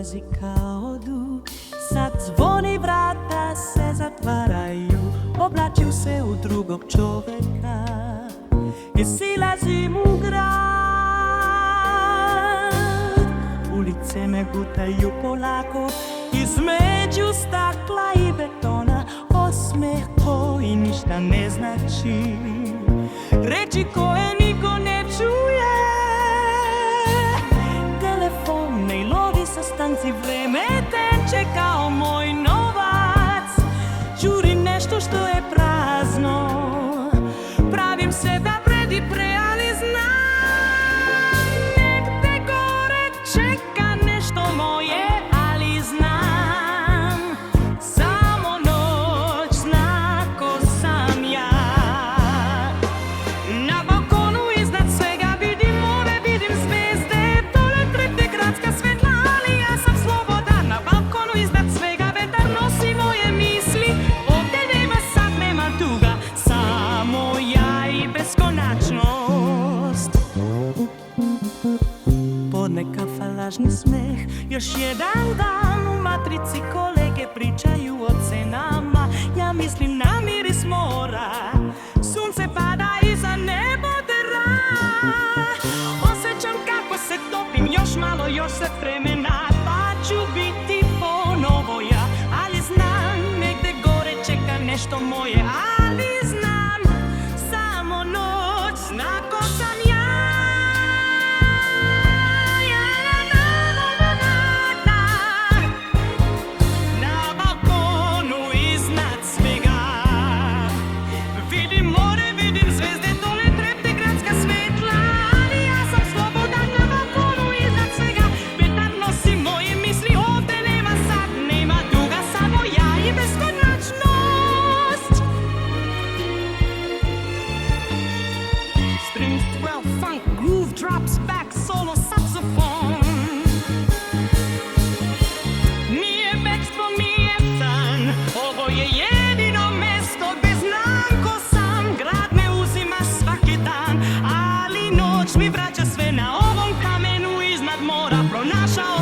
dolazi kao du. Sad zvoni, vrata se zatvaraju, oblačim se u drugog čoveka i silazim u grad. Ulice me gutaju polako, između stakla i betona, osmeh koji ništa ne znači, reči koje niko ne čuje. Telefon, mailovi, sastanci, vreme teče kao moj novac. Žurim nešto što je prazno, pravim se da pred i pre, ali znam negde gore čeka nešto moje, ali znam samo noć zna ko sam ja. Na balkonu iznad svega vidim more, vidim zvezde, dole trepte gradska svetla, ali ja sam slobodan. Na balkonu iznad svega vetar nosi moje misli, ovde nema sad, nema tuga, samo ja i beskonačnost. Podne kafa, lažni smeh, još jedan dan u matrici, kolege pričaju o cenama, ja mislim na miris mora, sunce pada iza nebo dra. Osjećam kako se topim, još malo, još sat vremena, pa ću biti ponovo ja, ali znam negde gore čeka nešto moje, ali znam samo noć zna ko sam ja. Na balkonu iznad svega vidim more, vidim zvezde, dole trepte gradska svetla, ali ja sam slobodan. Na balkonu iznad svega vetar nosi moje misli, ovde nema sad, nema duga, samo ja i beskonačnost. Strings 12, funk, groove, drops back, solo saxophone. Nije bekstvo, nije san, ovo je jedino mesto gde znam ko sam. Grad me uzima svaki dan, ali noć mi vraća sve na ovom kamenu iznad mora. Pronašao